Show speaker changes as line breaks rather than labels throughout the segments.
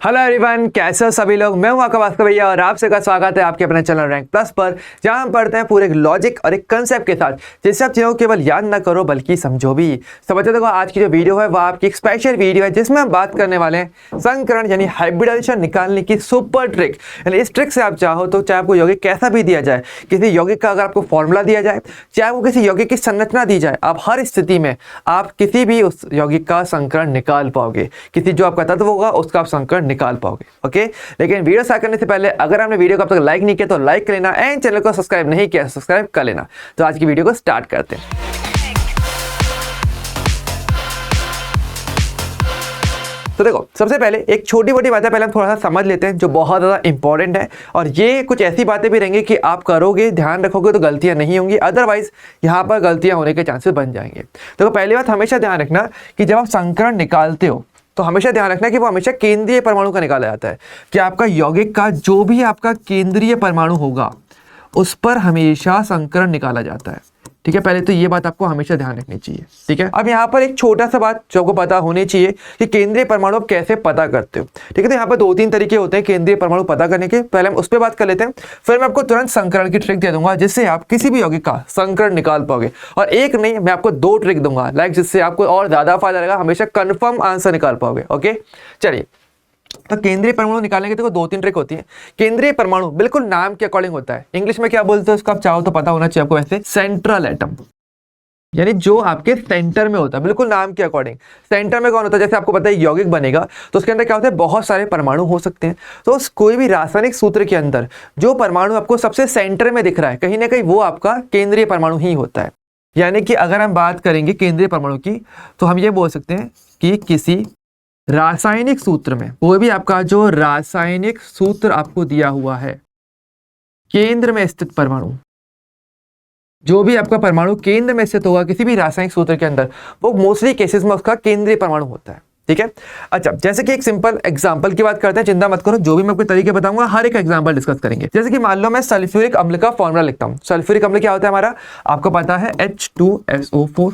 Hello everyone, कैसे हो सभी लोग। मैं हूं आपका भास्कर भैया और आप सबका स्वागत है आपके अपने चैनल रैंक प्लस पर, जहां हम पढ़ते हैं पूरे एक लॉजिक और एक कंसेप्ट के साथ, जिससे आप चीज़ों को केवल याद ना करो बल्कि समझो भी। तो बच्चों देखो, आज की जो वीडियो है वह आपकी एक स्पेशल वीडियो है जिसमें हम बात करने वाले हैं संकरण यानी हाइब्रिडाइजेशन निकालने की सुपर ट्रिक। यानी इस ट्रिक से आप चाहो तो चाहे आपको यौगिक कैसा भी दिया जाए, किसी यौगिक का अगर आपको फॉर्मूला दिया जाए, चाहे आपको किसी यौगिक की संरचना दी जाए, आप हर स्थिति में आप किसी भी उस यौगिक का संकरण निकाल पाओगे। किसी जो आपका तत्व होगा उसका आप संकरण निकाल पाओगे। ओके, लेकिन वीडियो स्टार्ट करने से पहले अगर आपने वीडियो को अब तक लाइक नहीं किया तो लाइक कर लेना, एंड चैनल को सब्सक्राइब नहीं किया सब्सक्राइब कर लेना। तो आज की वीडियो को स्टार्ट करते हैं। तो देखो, सबसे पहले एक छोटी मोटी बातें पहले हम थोड़ा सा समझ लेते हैं जो बहुत ज़्यादा इंपॉर्टेंट है, और ये कुछ ऐसी बातें भी रहेंगी कि आप करोगे, ध्यान रखोगे तो गलतियां नहीं होंगी, अदरवाइज यहाँ पर गलतियां होने के चांसेस बन जाएंगे। तो पहली बात हमेशा ध्यान रखना कि जब आप संकरण निकालते हो तो हमेशा ध्यान रखना कि वो हमेशा केंद्रीय परमाणु का निकाला जाता है, कि आपका यौगिक का जो भी आपका केंद्रीय परमाणु होगा उस पर हमेशा संकरण निकाला जाता है। ठीक है, पहले तो ये बात आपको हमेशा ध्यान रखनी चाहिए। ठीक है, अब यहाँ पर एक छोटा सा बात जो आपको पता होनी चाहिए कि केंद्रीय परमाणु आप कैसे पता करते हो। ठीक है, तो यहाँ पर दो तीन तरीके होते हैं केंद्रीय परमाणु पता करने के। पहले हम उस पर बात कर लेते हैं, फिर मैं आपको तुरंत संकरण की ट्रिक दे दूंगा जिससे आप किसी भी यौगिक का संकरण निकाल पाओगे। और एक नहीं, मैं आपको दो ट्रिक दूंगा जिससे आपको और ज्यादा फायदा रहेगा, हमेशा कंफर्म आंसर निकाल पाओगे। ओके, चलिए। तो केंद्रीय परमाणु निकालने के देखो दो तीन ट्रिक होती है। केंद्रीय परमाणु बिल्कुल नाम के अकॉर्डिंग होता है। इंग्लिश में क्या बोलते हैं उसका आप चाहो तो पता होना चाहिए आपको, वैसे सेंट्रल एटम, यानी जो आपके सेंटर में होता है, बिल्कुल नाम के अकॉर्डिंग। सेंटर में कौन होता है, जैसे आपको पता है यौगिक बनेगा तो उसके अंदर क्या होता है, बहुत सारे परमाणु हो सकते हैं। तो कोई भी रासायनिक सूत्र के अंदर जो परमाणु आपको सबसे सेंटर में दिख रहा है, कहीं ना कहीं वो आपका केंद्रीय परमाणु ही होता है। यानी कि अगर हम बात करेंगे केंद्रीय परमाणु की तो हम ये बोल सकते हैं कि किसी रासायनिक सूत्र में कोई भी आपका जो रासायनिक सूत्र आपको दिया हुआ है, केंद्र में स्थित परमाणु, जो भी आपका परमाणु केंद्र में स्थित होगा किसी भी रासायनिक सूत्र के अंदर, वो मोस्टली केसेस में उसका केंद्रीय परमाणु होता है। ठीक है, अच्छा, जैसे कि एक सिंपल एग्जांपल की बात करते हैं, चिंता मत करो, जो भी मैं आपको तरीके बताऊंगा हर एक एग्जांपल डिस्कस करेंगे। जैसे कि मान लो मैं सल्फ्यूरिक अम्ल का फॉर्मूला लिखता हूं। सल्फ्यूरिक अम्ल क्या होता है हमारा, आपको पता है H2SO4।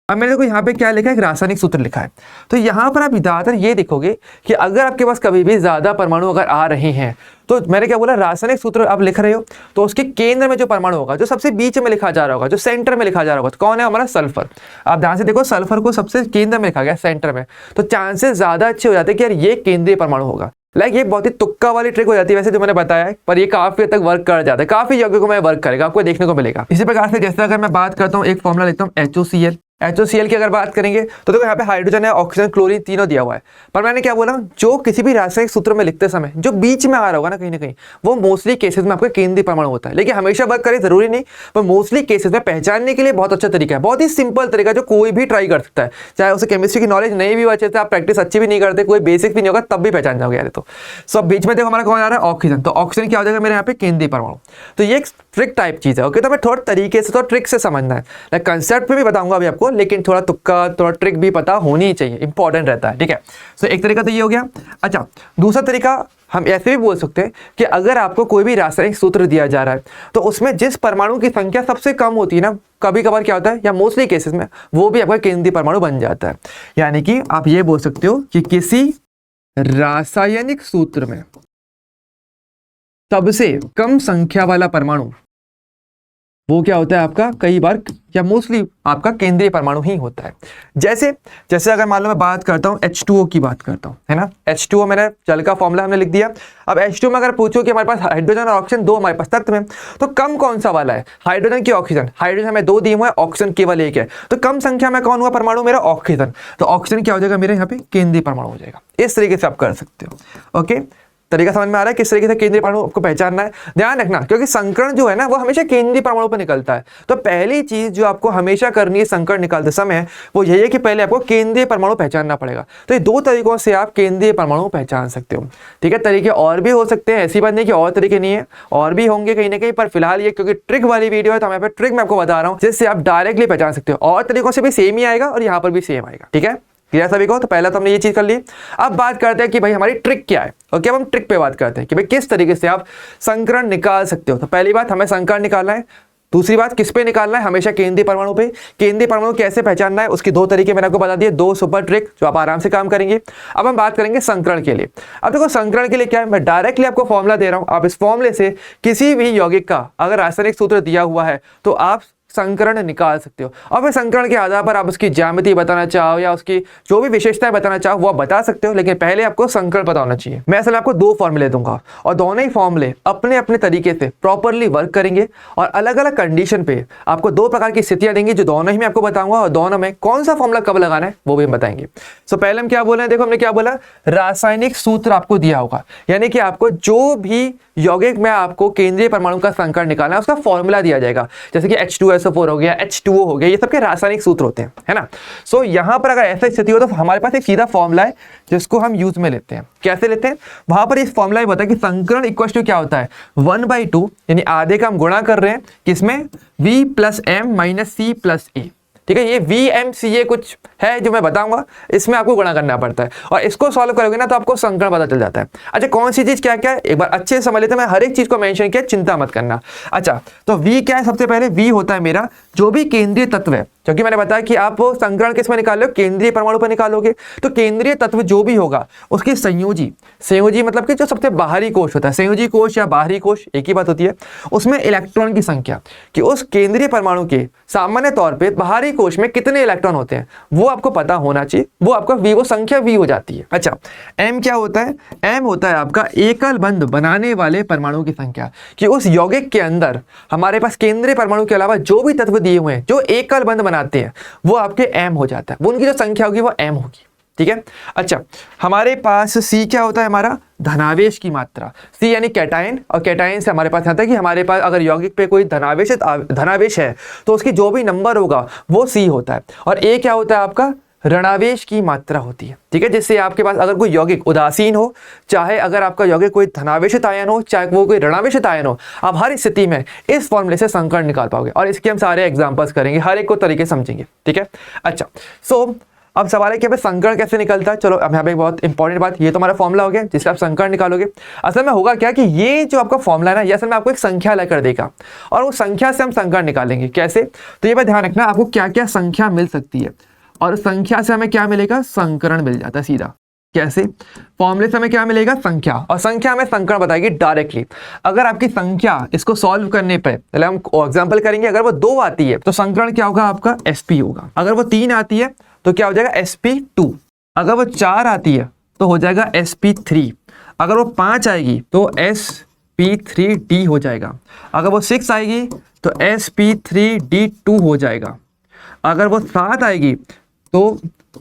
अब मैंने देखो यहाँ पे क्या लिखा है, एक रासायनिक सूत्र लिखा है। तो यहाँ पर आप ज्यादातर ये देखोगे कि अगर आपके पास कभी भी ज्यादा परमाणु अगर आ रहे हैं, तो मैंने क्या बोला, रासायनिक सूत्र आप लिख रहे हो तो उसके केंद्र में जो परमाणु होगा, जो सबसे बीच में लिखा जा रहा होगा, जो सेंटर में लिखा जा रहा होगा, तो कौन है हमारा, सल्फर। आप ध्यान से देखो, सल्फर को सबसे केंद्र में लिखा गया, सेंटर में, तो चांसेस ज्यादा अच्छे हो जाते हैं कि यार ये केंद्रीय परमाणु होगा। ये बहुत ही तुक्का वाली ट्रिक हो जाती है वैसे जो मैंने बताया है, पर ये काफी हद तक वर्क कर जाता है, काफी यौगिकों में वर्क करेगा, आपको देखने को मिलेगा। इसी प्रकार से जैसे अगर मैं बात करता हूँ, एक फॉर्मूला लिखता हूँ HOCl। HOCl की अगर बात करेंगे तो देखो यहाँ पे हाइड्रोजन है, ऑक्सीजन, क्लोरीन तीनों दिया हुआ है। पर मैंने क्या बोला, जो किसी भी रासायनिक सूत्र में लिखते समय जो बीच में आ रहा होगा ना कहीं वो मोस्टली केसेस में आपका केंद्रीय परमाणु होता है। लेकिन हमेशा वर्क करे जरूरी नहीं, पर मोस्टली केसेस में पहचानने के लिए बहुत अच्छा तरीका है, बहुत ही सिंपल तरीका जो कोई भी ट्राई कर सकता है। चाहे उसे केमिस्ट्री की नॉलेज नहीं भी अच्छे से, आप प्रैक्टिस अच्छी भी नहीं करते, कोई बेसिक भी नहीं होगा, तब भी पहचान जाओगे यार। तो सब बीच में देखो हमारा कौन आ रहा है, ऑक्सीजन। तो ऑक्सीजन क्या हो जाएगा मेरे यहाँ पे, केंद्रीय परमाणु। तो ये एक ट्रिक टाइप चीज है। ओके, तो मैं थोड़ा तरीके से, थोड़ा ट्रिक से समझना है, कंसेप्ट भी बताऊंगा अभी आपको, लेकिन थोड़ा थोड़ा ट्रिक भी पता होनी चाहिए, इंपॉर्टेंट रहता है। ठीक है, तो एक तरीका तो ये हो गया। अच्छा, दूसरा तरीका हम ऐसे भी बोल सकते हैं कि अगर आपको कोई भी रासायनिक सूत्र दिया जा रहा है तो उसमें जिस परमाणु की संख्या सबसे कम होती है ना, कभी कभार क्या होता है या मोस्टली केसेस में वो भी आपका केंद्रीय परमाणु बन जाता है। यानी कि आप ये बोल सकते हो कि किसी रासायनिक सूत्र में सबसे कम संख्या वाला परमाणु वो क्या होता है आपका, कई बार या मोस्टली आपका केंद्रीय परमाणु ही होता है। जैसे जैसे अगर मान लो मैं बात करता हूँ H2O की बात करता हूँ, है ना, H2O मैंने जल का फॉर्मूला हमने लिख दिया। अब H2O में अगर पूछो कि हमारे पास हाइड्रोजन और ऑक्सीजन दो हमारे पास तत्व में, तो कम कौन सा वाला है, हाइड्रोजन की ऑक्सीजन। हाइड्रोजन हमें दो दिए हुए हैं, ऑक्सीजन केवल एक है, तो कम संख्या में कौन हुआ परमाणु मेरा, ऑक्सीजन। तो ऑक्सीजन क्या हो जाएगा मेरे यहाँ पे, केंद्रीय परमाणु हो जाएगा। इस तरीके से आप कर सकते हो। ओके, तरीका समझ में आ रहा है किस तरीके से केंद्रीय परमाणु आपको पहचानना है। ध्यान रखना, क्योंकि संकरण जो है ना वो हमेशा केंद्रीय परमाणु पर निकलता है। तो पहली चीज जो आपको हमेशा करनी है संकरण निकालते समय वो यही है कि पहले आपको केंद्रीय परमाणु पहचानना पड़ेगा। तो ये दो तरीकों से आप केंद्रीय परमाणु पहचान सकते हो। ठीक है, तरीके और भी हो सकते हैं, ऐसी बात नहीं कि और तरीके नहीं है, और भी होंगे कहीं ना कहीं, पर फिलहाल ये क्योंकि ट्रिक वाली वीडियो है तो मैं ट्रिक में आपको बता रहा हूँ जिससे आप डायरेक्टली पहचान सकते हो। और तरीकों से भी सेम ही आएगा और यहाँ पर भी सेम आएगा। ठीक है, क्लियर सभी को। तो पहला तो हमने ये चीज कर ली। अब बात करते हैं कि भाई हमारी ट्रिक क्या है। ओके, अब हम ट्रिक पे बात करते हैं कि भाई किस तरीके से आप संकरण निकाल सकते हो। तो पहली बात, हमें संकरण निकालना है दूसरी बात किस पे निकालना है, हमेशा केंद्रीय परमाणु पे। केंद्रीय परमाणु कैसे पहचानना है उसकी 2 तरीके मैंने आपको बता दिए, 2 सुपर ट्रिक जो आप आराम से काम करेंगे। अब हम बात करेंगे संकरण के लिए। अब देखो संकरण के लिए क्या है, मैं डायरेक्टली आपको फॉर्मूला दे रहा हूं, आप इस फॉर्मूले से किसी भी यौगिक का अगर रासायनिक सूत्र दिया हुआ है तो आप संकरण निकाल सकते हो। और फिर संकरण के आधार पर आप उसकी ज्यामिति बताना चाहो या उसकी जो भी विशेषताएं बताना चाहो वो आप बता सकते हो, लेकिन पहले आपको संकरण पता होना चाहिए। मैं असल में आपको 2 फॉर्मूले दूंगा और दोनों ही फॉर्मूले अपने अपने तरीके से प्रॉपरली वर्क करेंगे और अलग अलग कंडीशन पे आपको 2 प्रकार की स्थितियां देंगी जो दोनों ही मैं आपको बताऊंगा, और दोनों में कौन सा फॉर्मूला कब लगाना है वो भी हम बताएंगे। सो पहले हम क्या बोल रहे हैं, देखो हमने क्या बोला, रासायनिक सूत्र आपको दिया होगा, यानी कि आपको जो भी यौगिक में आपको केंद्रीय परमाणु का संकरण निकालना है उसका फॉर्मूला दिया जाएगा, जैसे कि H2SO4 हो गया, H2O हो गया, ये सबके रासायनिक सूत्र होते हैं, है ना। सो यहां पर अगर ऐसा स्थिति हो तो हमारे पास एक सीधा फॉर्मूला है जिसको हम यूज में लेते हैं। कैसे लेते हैं, वहां पर इस फॉर्मूला में बताया कि संकरण इक्वल टू क्या होता है, 1/2, यानी आधे का हम गुणा कर रहे हैं किसमें, V + M - C + E। ठीक है, ये VMCA कुछ है जो मैं बताऊंगा, इसमें आपको गुणा करना पड़ता है और इसको सॉल्व करोगे ना तो आपको संकरण पता चल जाता है। अच्छा, कौन सी चीज क्या क्या है एक बार अच्छे से समझ लेते हैं, मैं हर एक चीज को मेंशन किया, चिंता मत करना। अच्छा, तो V क्या है, सबसे पहले V होता है मेरा जो भी केंद्रीय तत्व है, क्योंकि मैंने बताया कि आप संकरण किस में निकाल लो, केंद्रीय परमाणु पर निकालोगे, तो केंद्रीय तत्व जो भी होगा उसके संयोजी, संयोजी मतलब कि जो सबसे बाहरी कोश होता है, संयोजी कोश या बाहरी कोश एक ही बात होती है, उसमें इलेक्ट्रॉन की संख्या, कि उस केंद्रीय परमाणु के सामान्य तौर पे बाहरी कोश में कितने इलेक्ट्रॉन होते हैं वो आपको पता होना चाहिए, वो आपका V, वो संख्या V हो जाती है। अच्छा, M क्या होता है, M होता है आपका एकल बंध बनाने वाले परमाणु की संख्या, कि उस यौगिक के अंदर हमारे पास केंद्रीय परमाणु के अलावा जो भी तत्व दिए हुए हैं जो एकल बंध बनाते हैं वो आपके M हो जाता है, वो उनकी जो संख्या होगी वो M होगी। ठीक है। अच्छा, हमारे पास C क्या होता है, हमारा धनावेश की मात्रा, C यानी कैटायन, और कैटायन से हमारे पास आता है कि हमारे पास अगर यौगिक पे कोई धनावेश है तो उसकी जो भी नंबर होगा वो C होता है, और A क्या होता है आपका ऋणावेश की मात्रा होती है। ठीक है, जिससे आपके पास अगर कोई यौगिक उदासीन हो, चाहे अगर आपका यौगिक कोई धनावेशित आयन हो, चाहे वो कोई ऋणावेशित आयन हो, आप हर स्थिति में इस फॉर्मूले से संकरण निकाल पाओगे, और इसके हम सारे एग्जांपल्स करेंगे, हर एक को तरीके समझेंगे। ठीक है। अच्छा, सो अब सवाल है कि संकरण कैसे निकलता है। चलो अब यहाँ पे बहुत इंपॉर्टेंट बात, ये तो हमारा फॉर्मूला हो गया जिससे आप संकरण निकालोगे। असल में होगा क्या कि ये जो आपका फॉर्मूला है ना, ये असल में आपको एक संख्या लेकर देगा और उस संख्या से हम संकरण निकालेंगे। कैसे, तो ये बात ध्यान रखना, आपको क्या क्या संख्या मिल सकती है और संख्या से हमें क्या मिलेगा, संकरण मिल जाता है सीधा। कैसे, फॉर्मूले से हमें क्या मिलेगा, संख्या, और संख्या हमें संकरण बताएगी डायरेक्टली। अगर आपकी संख्या इसको सॉल्व करने पे, पहले हम एग्जांपल करेंगे, अगर वो 2 आती है तो संकरण क्या होगा आपका sp होगा, अगर वो 3 आती है तो क्या हो जाएगा sp2, अगर वो 4 आती है तो हो जाएगा sp3, अगर वो 5 आएगी तो sp3d हो जाएगा, अगर वो 6 आएगी तो sp3d2 हो जाएगा, अगर वो 7 आएगी तो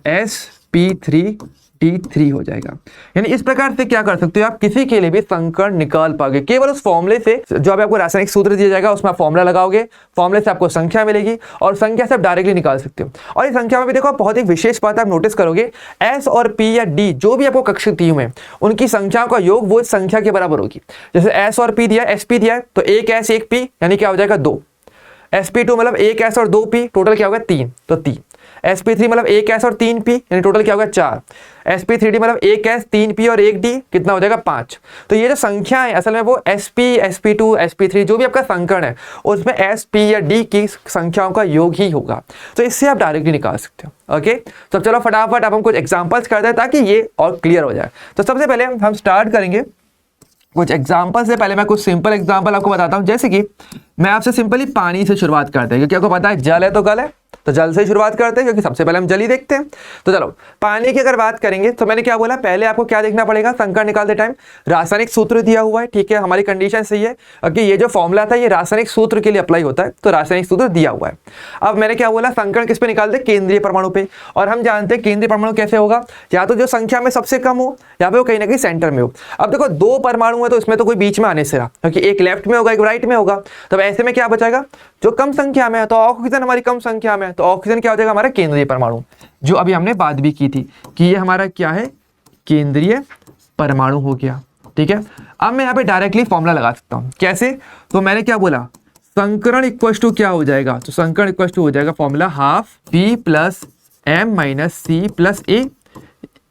sp3d3 हो जाएगा। यानी इस प्रकार से क्या कर सकते हो, आप किसी के लिए भी संकरण निकाल पाओगे केवल उस फॉर्मूले से, जो अभी आपको रासायनिक सूत्र दिया जाएगा उसमें आप फॉर्मूला लगाओगे, फॉर्मूले से आपको संख्या मिलेगी और संख्या से आप डायरेक्टली निकाल सकते हो। और इस संख्या में भी देखो बहुत ही विशेष बात आप नोटिस करोगे, S और P या D जो भी आपको कक्षक दिए हुए हैं उनकी संख्याओं का योग वो इस संख्या के बराबर होगी। जैसे S और P दिया, SP दिया है तो 1 S 1 P यानी क्या हो जाएगा 2, sp2 मतलब 1 S और 2 P टोटल क्या होगा 3, तो 3, sp3 मतलब 1 S और 3 P यानी टोटल क्या होगा 4, sp3d मतलब 1 S 3 P और 1 D कितना हो जाएगा 5। तो ये जो संख्या है असल में वो sp sp2 sp3 जो भी आपका संकरण है उसमें s p या d की संख्याओं का योग ही होगा, तो इससे आप डायरेक्टली निकाल सकते हो। ओके, तो चलो फटाफट अब हम कुछ एग्जाम्पल्स करते हैं ताकि ये और क्लियर हो जाए। तो सबसे पहले हम स्टार्ट करेंगे कुछ एग्जाम्पल से। पहले मैं कुछ सिंपल एग्जाम्पल आपको बताता हूं, जैसे कि मैं आपसे सिंपली पानी से शुरुआत करते हैं, क्योंकि आपको पता है जल है तो गल है, तो जल से शुरुआत करते हैं क्योंकि सबसे पहले हम जल ही देखते हैं। तो चलो पानी की अगर बात करेंगे तो मैंने क्या बोला, पहले आपको क्या देखना पड़ेगा, संकरण निकालते टाइम रासायनिक सूत्र दिया हुआ है। ठीक है, हमारी कंडीशन सही है कि ये जो फॉर्मूला था ये रासायनिक सूत्र के लिए अप्लाई होता है, तो रासायनिक सूत्र दिया हुआ है। अब मैंने क्या बोला, संकरण किस पे निकालते, केंद्रीय परमाणु पे, और हम जानते हैं केंद्रीय परमाणु कैसे होगा, या तो जो संख्या में सबसे कम हो या फिर वो कहीं ना कहीं सेंटर में हो। अब देखो 2 परमाणु है तो इसमें तो कोई बीच में आने से रहा, क्योंकि एक लेफ्ट में होगा एक राइट में होगा, तब ऐसे में क्या बचेगा, जो कम संख्या में है तो ऑक्सीजन हमारी कम संख्या में है, तो ऑक्सीजन क्या हो जाएगा हमारा केंद्रीय परमाणु, जो अभी हमने बात भी की थी कि ये हमारा क्या है, केंद्रीय परमाणु हो गया। ठीक है, अब मैं यहाँ पे डायरेक्टली फॉर्मूला लगा सकता हूँ। कैसे, तो मैंने क्या बोला, संकरण इक्वल टू क्या हो जाएगा, तो संकरण इक्वल टू हो जाएगा formula ½ P + M - C + A।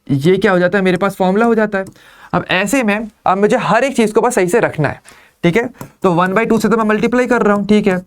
ये क्या हो जाता है, मेरे पास फॉर्मूला हो जाता है। अब ऐसे में अब मुझे हर एक चीज को बस सही से रखना है। ठीक है, तो 1/2 से तो मैं मल्टीप्लाई कर रहा हूँ, ठीक है,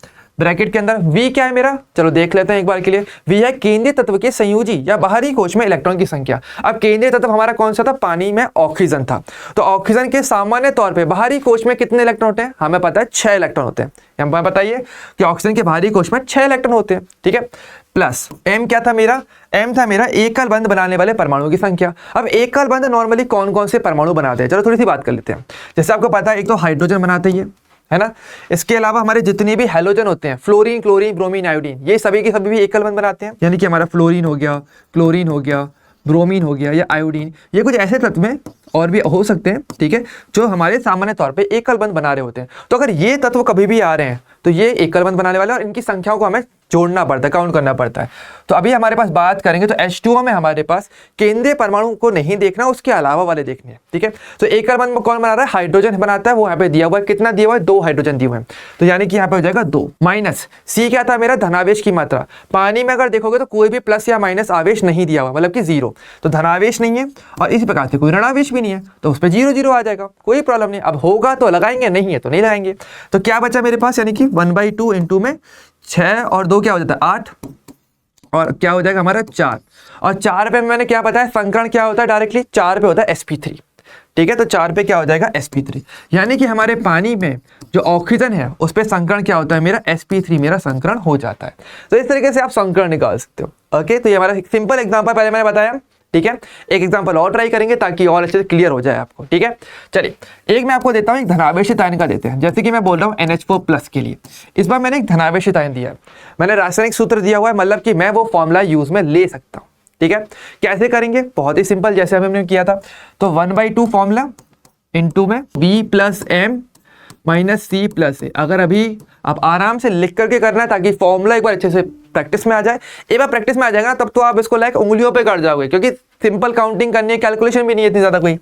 ब्रैकेट के अंदर V क्या है मेरा, चलो देख लेते हैं एक बार के लिए। V है केंद्रीय तत्व के संयोजी या बाहरी कोश में इलेक्ट्रॉन की संख्या। अब केंद्रीय तत्व हमारा कौन सा था, पानी में ऑक्सीजन था। तो ऑक्सीजन के सामान्य तौर पे बाहरी कोश में कितने इलेक्ट्रॉन होते हैं, हमें पता है 6 इलेक्ट्रॉन होते हैं। हमें बताइए कि ऑक्सीजन के बाहरी कोश में 6 इलेक्ट्रॉन होते हैं, ठीक है। प्लस M क्या था मेरा, M था मेरा एकल बंध बनाने वाले परमाणुओं की संख्या। अब एकल बंध नॉर्मली कौन कौन से परमाणु बनाते हैं, चलो थोड़ी सी बात कर लेते हैं। जैसे आपको पता है एक तो हाइड्रोजन बनाते ही है ना, इसके अलावा हमारे जितने भी हैलोजन होते हैं, फ्लोरीन, क्लोरीन, ब्रोमीन, आयोडीन, ये सभी के सभी भी एकल बंध बनाते हैं। यानी कि हमारा फ्लोरीन हो गया, क्लोरीन हो गया, ब्रोमीन हो गया या आयोडीन, ये कुछ ऐसे तत्व में और भी हो सकते हैं, ठीक है, जो हमारे सामान्य तौर पे एकल बंध बना रहे होते हैं। तो अगर ये तत्व कभी भी आ रहे हैं तो ये एकल बंध बनाने वाले, और इनकी संख्याओं को हमें जोड़ना पड़ता है, काउंट करना पड़ता है। तो अभी हमारे पास बात करेंगे तो H2O में हमारे पास केंद्रीय परमाणु को नहीं देखना, उसके अलावा वाले देखने हैं, ठीक है। तो एकल बंध कौन बना रहा है, हाइड्रोजन बनाता है, वो यहाँ पे दिया हुआ है, कितना दिया हुआ है, 2 हाइड्रोजन दिए हुए हैं। तो यानी कि यहाँ पे हो जाएगा 2। माइनस C क्या था मेरा, धनावेश की मात्रा। पानी में अगर देखोगे तो कोई भी प्लस या माइनस आवेश नहीं दिया हुआ, मतलब कि 0, तो धनावेश नहीं है, और इस प्रकार से कोई ऋणावेश भी नहीं है, तो उस पर 0 0 आ जाएगा, कोई प्रॉब्लम नहीं। अब होगा तो लगाएंगे, नहीं है तो नहीं लगाएंगे। तो क्या बचा मेरे पास, यानी कि 1/2 इंटू में 6 और 2 क्या हो जाता है 8, और क्या हो जाएगा हमारा 4, और 4 पे मैंने क्या बताया, संकरण क्या होता है, डायरेक्टली 4 पे होता है sp3, ठीक है। तो 4 पे क्या हो जाएगा sp3, यानी कि हमारे पानी में जो ऑक्सीजन है उस पे संकरण क्या होता है मेरा, sp3 मेरा संकरण हो जाता है। तो इस तरीके से आप संकरण निकाल सकते हो। ओके, तो ये हमारा सिंपल एग्जांपल पहले मैंने बताया, ठीक है। एक एग्जांपल और ट्राई करेंगे ताकि और अच्छे से क्लियर हो जाए आपको, ठीक है। चलिए एक मैं आपको देता हूँ, एक धनावेशित आयन का देते हैं। जैसे कि मैं बोल रहा हूँ NH4+ के लिए, इस बार मैंने एक धनावेशित आयन दिया है, मैंने रासायनिक सूत्र दिया हुआ है, मतलब कि मैं वो फॉर्मूला यूज में ले सकता हूँ, ठीक है। कैसे करेंगे, बहुत ही सिंपल, जैसे हमने किया था। तो 1/2 फॉर्मूला इंटू में B+M -C+A। अगर अभी आप आराम से लिख करके करना है ताकि फॉर्मूला एक बार अच्छे से प्रैक्टिस में आ जाए। एक बार प्रैक्टिस में आ जाएगा तब तो आप इसको लाइक उंगलियों पे कर जाओगे, क्योंकि सिंपल काउंटिंग करनी है, कैलकुलेशन भी नहीं है इतनी ज़्यादा कोई,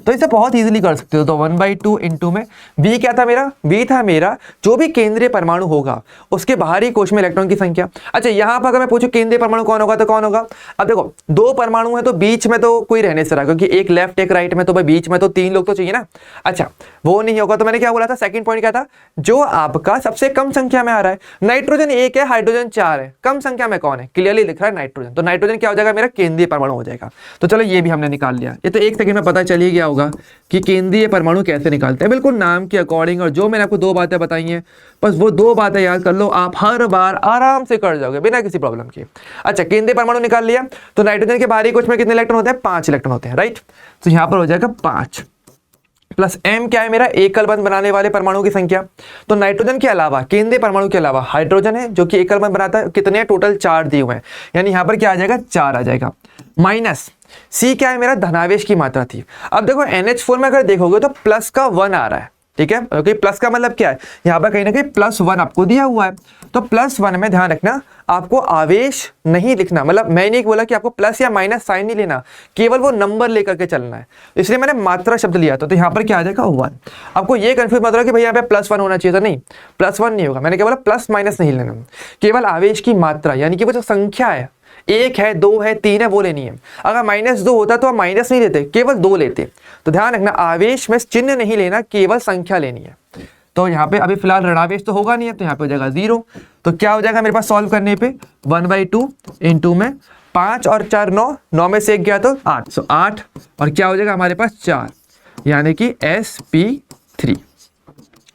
तो इसे बहुत इजीली कर सकते हो। तो 1/2 इंटू में V क्या था मेरा, V था मेरा जो भी केंद्रीय परमाणु होगा उसके बाहरी कोश में इलेक्ट्रॉन की संख्या। अच्छा, यहाँ पर अगर मैं पूछूं केंद्रीय परमाणु कौन होगा तो कौन होगा। अब देखो 2 परमाणु है तो बीच में तो कोई रहने से रहा, क्योंकि एक लेफ्ट एक राइट में, तो भाई बीच में तो 3 लोग तो चाहिए ना। अच्छा, वो नहीं होगा तो मैंने क्या बोला था, सेकंड पॉइंट क्या था, जो आपका सबसे कम संख्या में आ रहा है। नाइट्रोजन 1 है, हाइड्रोजन 4 है, कम संख्या में कौन है, क्लियरली लिख रहा है नाइट्रोजन, तो नाइट्रोजन क्या हो जाएगा मेरा, केंद्रीय परमाणु हो जाएगा। तो चलो ये भी हमने निकाल लिया। ये तो 1 सेकंड में पता चल ही गया होगा कि केंद्रीय परमाणु कैसे निकालते हैं, बिल्कुल नाम के अकॉर्डिंग। और जो मैंने आपको 2 बातें बताई हैं, बस वो 2 बातें याद कर लो, आप हर बार आराम से कर जाओगे बिना किसी प्रॉब्लम के। अच्छा, केंद्रीय परमाणु निकाल लिया, तो नाइट्रोजन के बाहरी कोश में कितने इलेक्ट्रॉन होते हैं, 5 इलेक्ट्रॉन होते हैं, राइट। तो यहां पर हो जाएगा 5 प्लस M क्या है मेरा, एकल बंध बनाने वाले परमाणु की संख्या। तो नाइट्रोजन के अलावा, केंद्रीय परमाणु के अलावा हाइड्रोजन है जो कि एकल बंध बनाता है, कितने टोटल 4 दिए हुए हैं, यानी यहां पर क्या आ जाएगा 4 आ जाएगा। माइनस C क्या है मेरा, धनावेश की मात्रा थी। अब देखो NH4 में अगर देखोगे तो प्लस का 1 आ रहा है, ठीक है। ओके, प्लस का मतलब क्या है, यहाँ पर कहीं ना कहीं +1 आपको दिया हुआ है। तो +1 में ध्यान रखना, आपको आवेश नहीं लिखना, मतलब मैंने नहीं बोला कि आपको प्लस या माइनस साइन नहीं लेना, केवल वो नंबर लेकर के चलना है, इसलिए मैंने मात्रा शब्द लिया था। तो यहाँ पर क्या आ जाएगा 1। आपको ये कंफ्यूज मत हो कि भैया यहाँ पे +1 होना चाहिए था, नहीं, +1 नहीं होगा, मैंने क्या बोला, प्लस माइनस नहीं लेना, केवल आवेश की मात्रा, यानी कि वो जो संख्या है 1 है, 2 है, 3 है, वो लेनी है। अगर -2 होता तो आप माइनस नहीं लेते, केवल 2 लेते। तो ध्यान रखना, आवेश में चिन्ह नहीं लेना, केवल संख्या लेनी है। तो यहाँ पे अभी फिलहाल ऋणावेश तो होगा नहीं है, तो यहाँ पे हो जाएगा 0। तो क्या हो जाएगा मेरे पास सॉल्व करने पे, 1/2 इंटू में 5 और 4 9, 9 में से 1 गया तो 8, सो 8, और क्या हो जाएगा हमारे पास 4, यानी कि sp3।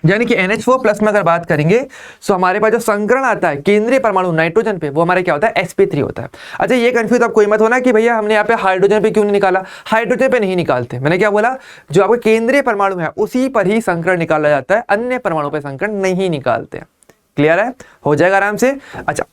यानी कि NH4+ में अगर बात करेंगे तो हमारे पास जो संकरण आता है केंद्रीय परमाणु नाइट्रोजन पे, वो हमारे क्या होता है, sp3 होता है। अच्छा, ये कंफ्यूज आप कोई मत होना कि भैया हमने यहाँ पे हाइड्रोजन पे क्यों नहीं निकाला, हाइड्रोजन पे नहीं निकालते। मैंने क्या बोला, जो आपका केंद्रीय परमाणु है उसी पर ही संकरण निकाला जाता है, अन्य परमाणु पे संकरण नहीं निकालते हैं। क्लियर है, हो जाएगा आराम से। अच्छा,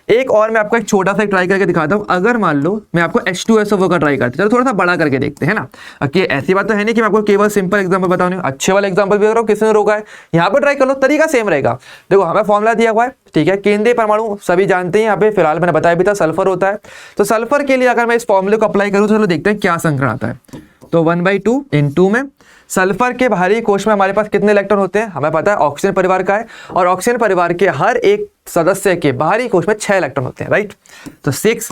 एक और मैं आपको एक छोटा सा ट्राई करके दिखाता हूँ। अगर मान लो मैं आपको H2SO4 का ट्राई करते, चलो थोड़ा सा बड़ा करके देखते हैं ना। कि ऐसी बात तो है नहीं कि मैं आपको केवल सिंपल एग्जांपल बताऊँ, अच्छे वाले एग्जांपल भी कर रहा हूँ, किसी ने रोका है, यहाँ पर ट्राई कर लो, तरीका सेम रहेगा। देखो हमें फॉर्मुला दिया हुआ है, ठीक है, केंद्रीय परमाणु सभी जानते हैं, यहाँ पे फिलहाल मैंने बताया भी था सल्फर होता है। तो सल्फर के लिए अगर मैं इस फॉर्मूले को अप्लाई करूँ तो चलो देखते हैं क्या संकरण आता है। तो 1/2 इंटू में सल्फर के बाहरी कोश में हमारे पास कितने इलेक्ट्रॉन होते हैं, हमें पता है ऑक्सीजन परिवार का है, और ऑक्सीजन परिवार के हर एक सदस्य के बाहरी कोश में 6 इलेक्ट्रॉन होते हैं, राइट। तो 6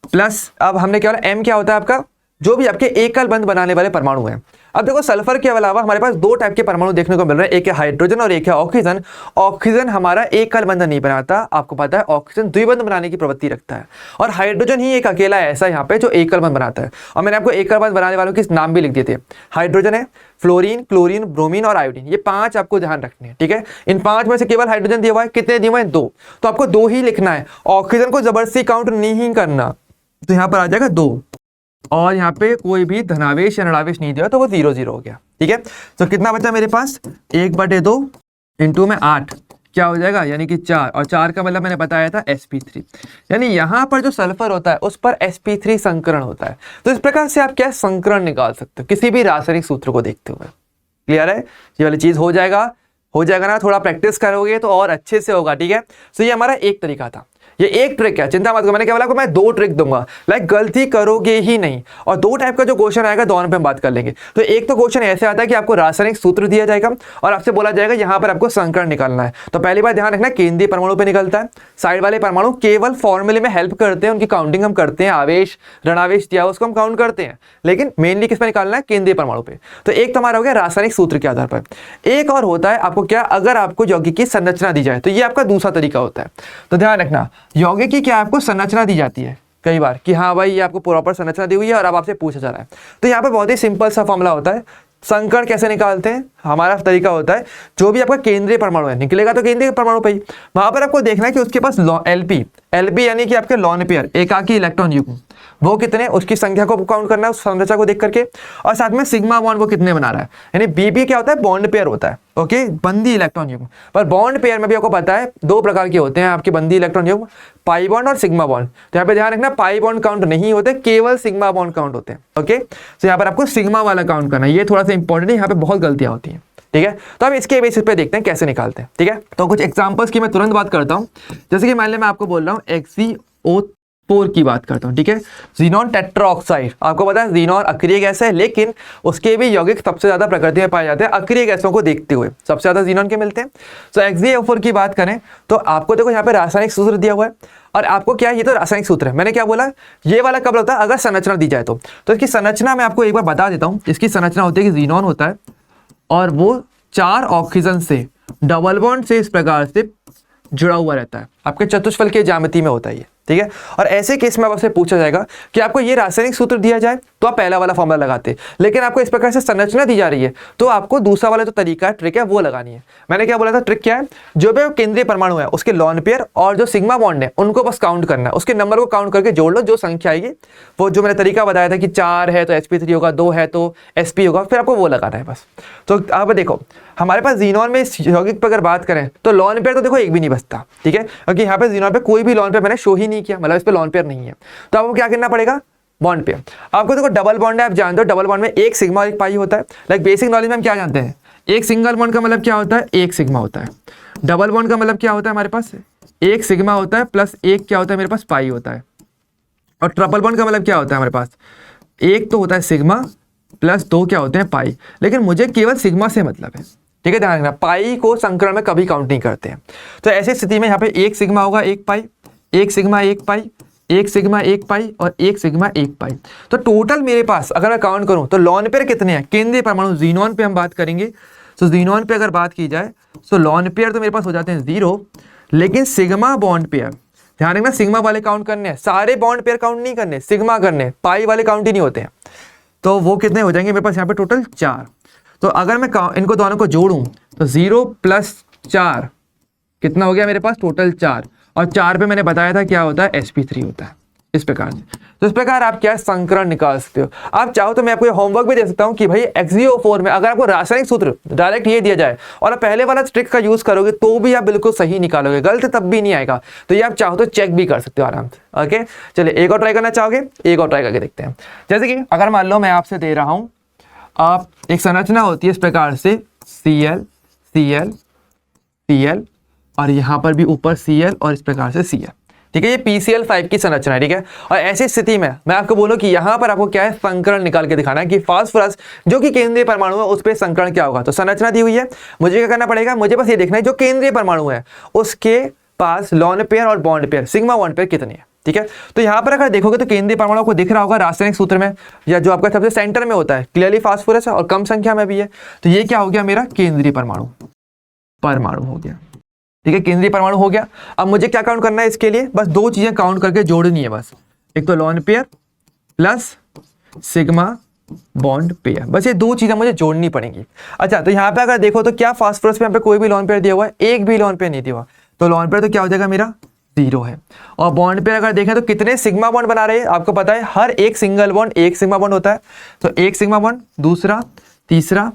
प्लस, अब हमने क्या बोला, M क्या होता है आपका, जो भी आपके एकल बंध बनाने वाले परमाणु हैं। अब देखो सल्फर के अलावा हमारे पास दो टाइप के परमाणु देखने को मिल रहे हैं, एक है हाइड्रोजन और एक है ऑक्सीजन। ऑक्सीजन हमारा एकल बंध नहीं बनाता, आपको पता है ऑक्सीजन द्विबंध बनाने की प्रवृत्ति रखता है, और हाइड्रोजन ही एक अकेला ऐसा यहाँ पे जो एकल बंध बनाता है। और मैंने आपको एकल बंध बनाने वालों के नाम भी लिख दिए थे, हाइड्रोजन है, फ्लोरीन, क्लोरीन, ब्रोमीन और आयोडीन, ये 5 आपको ध्यान रखने हैं, ठीक है। इन 5 में से केवल हाइड्रोजन दिया हुआ है, कितने दिए हुए हैं? 2, तो आपको 2 ही लिखना है, ऑक्सीजन को जबरदस्ती काउंट नहीं करना, तो यहाँ पर आ जाएगा 2, और यहाँ पे कोई भी धनावेश या ऋणावेश नहीं दिया तो वो 0 0 हो गया, ठीक है। तो कितना बचा मेरे पास? 1/2 इंटू में 8 क्या हो जाएगा, यानी कि 4, और 4 का मतलब मैंने बताया था sp3, यानी यहाँ पर जो सल्फर होता है उस पर sp3 संकरण होता है। तो इस प्रकार से आप क्या संकरण निकाल सकते हो किसी भी रासायनिक सूत्र को देखते हुए। क्लियर है? ये वाली चीज हो जाएगा ना, थोड़ा प्रैक्टिस करोगे तो और अच्छे से होगा, ठीक है। तो ये हमारा एक तरीका था, ये एक ट्रिक है, चिंता मत करो। मैंने क्या बोला आपको, मैं 2 ट्रिक दूंगा, गलती करोगे ही नहीं। और 2 टाइप का जो क्वेश्चन आएगा दोनों पे हम बात कर लेंगे। तो एक तो क्वेश्चन ऐसे आता है कि आपको रासायनिक सूत्र दिया जाएगा और आपसे बोला जाएगा यहाँ पर आपको संकरण निकालना है। तो पहली बात ध्यान रखना, केंद्रीय परमाणु पे निकलता है, साइड वाले परमाणु केवल फॉर्मूले में हेल्प करते हैं, उनकी काउंटिंग हम करते हैं, आवेश ऋणावेश दिया उसको हम काउंट करते हैं, लेकिन मेनली किस पे निकालना है? केंद्रीय परमाणु पे। तो एक तो हमारा हो गया रासायनिक सूत्र के आधार पर। एक और होता है आपको क्या, अगर आपको यौगिक की संरचना दी जाए, तो ये आपका दूसरा तरीका होता है। तो ध्यान रखना, यौगिक की क्या आपको संरचना दी जाती है कई बार कि हाँ भाई ये आपको प्रॉपर संरचना दी हुई है और अब आपसे पूछा जा रहा है, तो यहाँ पर बहुत ही सिंपल सा फॉर्मूला होता है। संकरण कैसे निकालते हैं? हमारा तरीका होता है, जो भी आपका केंद्रीय परमाणु है निकलेगा तो केंद्रीय परमाणु पे ही, वहां पर आपको देखना है कि उसके पास एलपी यानी कि आपके लॉन पेयर, एकाकी इलेक्ट्रॉन युग्म, वो कितने, उसकी संख्या को काउंट करना है उस संरचना को देख करके, और साथ में सिग्मा बॉन्ड वो कितने बना रहा है, यानी बीबी क्या होता है? बॉन्ड पेयर होता है, ओके, बंदी इलेक्ट्रॉन युग्म। पर बॉन्ड पेयर में भी आपको पता है 2 प्रकार के होते हैं आपके बंदी इलेक्ट्रॉन युग्म, पाई बॉन्ड और सिग्मा बॉन्ड। तो यहाँ पे ध्यान रखना, पाई बॉन्ड काउंट नहीं होते, केवल सिग्मा बॉन्ड काउंट होते हैं, ओके। तो यहाँ पर आपको सिग्मा वाला काउंट करना है, ये थोड़ा सा इंपॉर्टेंट है, यहाँ पे बहुत गलतियां होती हैं, ठीक है। तो अब इसके बेसिस पे देखते हैं कैसे निकालते हैं, ठीक है। तो कुछ एग्जांपल्स की मैं तुरंत बात करता हूं, जैसे कि मान लिया मैं आपको बोल रहा हूं XeO4 की बात करता हूं, ठीक है। ज़ीनॉन टेट्राऑक्साइड, आपको पता है ज़ीनॉन अक्रिय गैस है, लेकिन उसके भी यौगिक सबसे ज्यादा प्रकृति में पाए जाते हैं अक्रिय गैसों को देखते हुए, सबसे ज्यादा ज़ीनॉन के मिलते हैं। तो XeO4 की बात करें तो आपको देखो यहाँ पे रासायनिक सूत्र दिया हुआ है, और आपको क्या, ये तो रासायनिक सूत्र है, मैंने क्या बोला, ये वाला कब होता है? अगर संरचना दी जाए तो इसकी संरचना मैं आपको एक बार बता देता हूँ। इसकी संरचना होती है कि ज़ीनॉन होता है और वो 4 ऑक्सीजन से डबल बॉन्ड से इस प्रकार से जुड़ा हुआ रहता है, आपके चतुष्फल के ज्यामिति में होता है ये, ठीक है। और ऐसे केस में आपसे पूछा जाएगा कि आपको ये रासायनिक सूत्र दिया जाए तो आप पहला वाला फॉर्मूला लगाते, लेकिन आपको इस प्रकार से संरचना दी जा रही है तो आपको दूसरा वाला जो तरीका है, ट्रिक है, वो लगानी है। मैंने क्या बोला था, ट्रिक क्या है? जो भी केंद्रीय परमाणु है उसके लॉन पेयर और जो सिग्मा बॉन्ड है उनको बस काउंट करना है, उसके नंबर को काउंट करके जोड़ लो, जो संख्या आएगी वो, जो मैंने तरीका बताया था कि 4 है तो sp3 होगा, 2 है तो sp होगा, फिर आपको वो लगाना है बस। तो अब देखो हमारे पास ज़ीनॉन में इस यौगिक पर अगर बात करें तो लॉन पेयर तो देखो एक भी नहीं बचता, ठीक है, क्योंकि यहाँ पे ज़ीनॉन पे कोई भी लॉन पेयर मैंने शो ही नहीं किया, मतलब इस पे लॉन पेयर नहीं है। तो आपको क्या करना पड़ेगा? Bond pair. आपको देखो डबल बॉन्ड है, आप जानते हो डबल बॉन्ड में एक सिग्मा और एक पाई होता है। बेसिक नॉलेज में हम क्या जानते हैं, एक सिंगल बॉन्ड का मतलब क्या होता है? एक सिग्मा होता है। डबल बॉन्ड का मतलब क्या होता है? हमारे पास एक सिग्मा होता है प्लस एक क्या होता है? मेरे पास पाई होता है। और ट्रिपल बॉन्ड का मतलब क्या होता है? हमारे पास एक तो होता है सिग्मा प्लस 2 क्या होते हैं? पाई। लेकिन मुझे केवल सिग्मा से मतलब है, ठीक है, ध्यान रखना, पाई को संकरण में कभी काउंट नहीं करते हैं। तो ऐसी स्थिति में यहाँ पे एक सिग्मा होगा, एक पाई, एक सिग्मा, एक पाई, एक सिग्मा, एक पाई और एक सिग्मा, एक पाई। तो टोटल मेरे पास अगर मैं काउंट करूं तो लॉन पेयर कितने हैं? केंद्रीय परमाणु ज़ीनॉन पे हम बात करेंगे, तो ज़ीनॉन पे अगर बात की जाए तो लॉन पेयर तो मेरे पास हो जाते हैं 0, लेकिन सिग्मा बॉन्ड पेयर, ध्यान रखना, सिग्मा वाले काउंट करने हैं, सारे बॉन्ड पेयर काउंट नहीं करने, सिग्मा करने, पाई वाले काउंट ही नहीं होते हैं। तो वो कितने हो जाएंगे मेरे पास यहाँ पे? टोटल 4। तो अगर मैं इनको दोनों को जोड़ूं तो 0 + 4 कितना हो गया मेरे पास? टोटल 4, और 4 पे मैंने बताया था क्या होता है? sp3 होता है, इस प्रकार से। तो इस प्रकार आप क्या संकरण निकाल सकते हो। आप चाहो तो मैं आपको ये होमवर्क भी दे सकता हूं कि भाई XeO4 में अगर आपको रासायनिक सूत्र डायरेक्ट ये दिया जाए और आप पहले वाला ट्रिक का यूज करोगे तो भी आप बिल्कुल सही निकालोगे, गलत तब भी नहीं आएगा। तो ये आप चाहो तो चेक भी कर सकते हो आराम से। ओके, चलिए एक और ट्राई करना चाहोगे? एक और ट्राई करके देखते हैं। जैसे कि अगर मान लो मैं आपसे दे रहा हूं, आप एक संरचना होती है इस प्रकार से Cl Cl Cl और यहां पर भी ऊपर Cl और इस प्रकार से Cl, ठीक है, ये PCl5 की संरचना है, ठीक है। और ऐसी स्थिति में मैं आपको बोलूं कि यहां पर आपको क्या है? संकरण निकाल के दिखाना है कि फास्फोरस जो कि केंद्रीय परमाणु है उस पर संकरण क्या होगा। तो संरचना दी हुई है, मुझे क्या करना पड़ेगा? मुझे बस ये देखना है जो केंद्रीय परमाणु है उसके पास लॉन पेयर और bond pair, sigma bond pair कितने हैं। ठीक है। तो यहाँ पर अगर देखोगे तो केंद्रीय परमाणु को दिख रहा होगा रासायनिक सूत्र में, या जो आपका सबसे सेंटर में होता है क्लियरली फास्फोरस है और कम संख्या में भी है। तो ये क्या हो गया मेरा केंद्रीय परमाणु हो गया, ठीक है, केंद्रीय परमाणु हो गया। अब मुझे क्या काउंट करना है इसके लिए, बस दो चीजें काउंट करके जोड़नी है बस, एक तो lone pair plus sigma bond pair, बस ये दो चीजें मुझे जोड़नी पड़ेंगी। अच्छा, तो यहाँ पे अगर देखो तो क्या फास्फोरस पे यहाँ पे कोई भी लॉन पेयर दिया हुआ है, एक भी लॉन पेयर नहीं दिया हुआ, तो लॉन पेयर तो क्या हो जाएगा मेरा 0 है। और बॉन्ड पे अगर देखें तो कितने सिग्मा बॉन्ड बना रहे हैं, आपको पता है हर एक सिंगल बॉन्ड एक सिग्मा बॉन्ड होता है, तो एक सिग्मा बॉन्ड, दूसरा, तीसरा,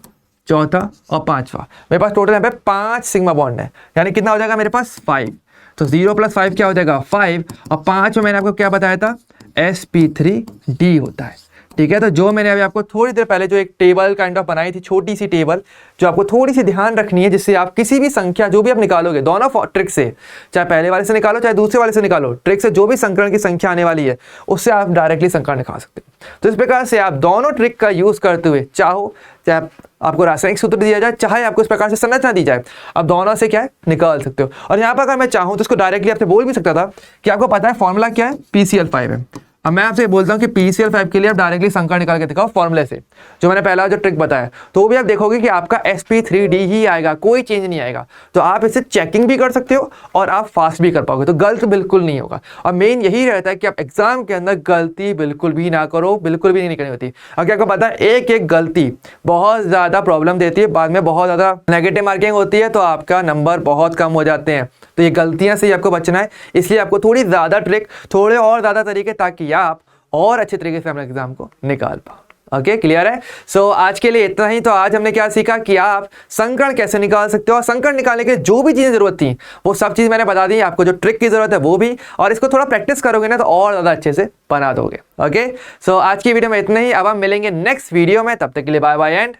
चौथा और पांचवा, मेरे पास टोटल यहाँ पे 5 सिग्मा बॉन्ड है, यानी कितना हो जाएगा मेरे पास 5। तो 0 + 5 क्या हो जाएगा 5, और 5 में मैंने आपको क्या बताया था sp3d होता है, ठीक है। तो जो मैंने अभी आपको थोड़ी देर पहले जो एक टेबल काइंड ऑफ बनाई थी, छोटी सी टेबल, जो आपको थोड़ी सी ध्यान रखनी है, जिससे आप किसी भी संख्या जो भी आप निकालोगे दोनों ट्रिक से, चाहे पहले वाले से निकालो चाहे दूसरे वाले से निकालो, ट्रिक से जो भी संकरण की संख्या आने वाली है उससे आप डायरेक्टली संकरण निकाल सकते हो। तो इस प्रकार से आप दोनों ट्रिक का यूज करते हुए, चाहे आपको रासायनिक सूत्र दिया जाए, चाहे आपको इस प्रकार से संरचना दी जाए, आप दोनों से क्या है निकाल सकते हो। और यहाँ पर अगर मैं चाहूँ तो इसको डायरेक्टली आपसे बोल भी सकता था कि आपको पता है फॉर्मूला क्या है, PCl5 है। अब मैं आपसे बोलता हूँ कि PCl5 के लिए आप डायरेक्टली संकरण निकाल के दिखाओ फॉर्मूले से, जो मैंने पहला जो ट्रिक बताया, तो भी आप देखोगे कि आपका sp3d ही आएगा, कोई चेंज नहीं आएगा। तो आप इसे चेकिंग भी कर सकते हो और आप फास्ट भी कर पाओगे, तो गलत बिल्कुल नहीं होगा। और मेन यही रहता है कि आप एग्जाम के अंदर गलती बिल्कुल भी ना करो, बिल्कुल भी नहीं करनी होती। अगर आपको पता है एक एक गलती बहुत ज़्यादा प्रॉब्लम देती है, बाद में बहुत ज़्यादा नेगेटिव मार्किंग होती है, तो आपका नंबर बहुत कम हो जाते हैं। तो ये गलतियां से ही आपको बचना है, इसलिए आपको थोड़ी ज़्यादा ट्रिक, थोड़े और ज़्यादा तरीके, ताकि आप और अच्छे तरीके से अपने एग्जाम को निकाल पाओ। ओके, क्लियर है। सो आज के लिए इतना ही। तो आज हमने क्या सीखा कि आप संकरण कैसे निकाल सकते हो, और संकरण निकालने के जो भी चीज़ें जरूरत थी वो सब चीज़ मैंने बता दी, आपको जो ट्रिक की जरूरत है वो भी, और इसको थोड़ा प्रैक्टिस करोगे ना तो और ज़्यादा अच्छे से बना दोगे। ओके, सो आज की वीडियो में इतना ही। अब हम मिलेंगे नेक्स्ट वीडियो में, तब तक के लिए bye bye and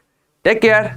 take care.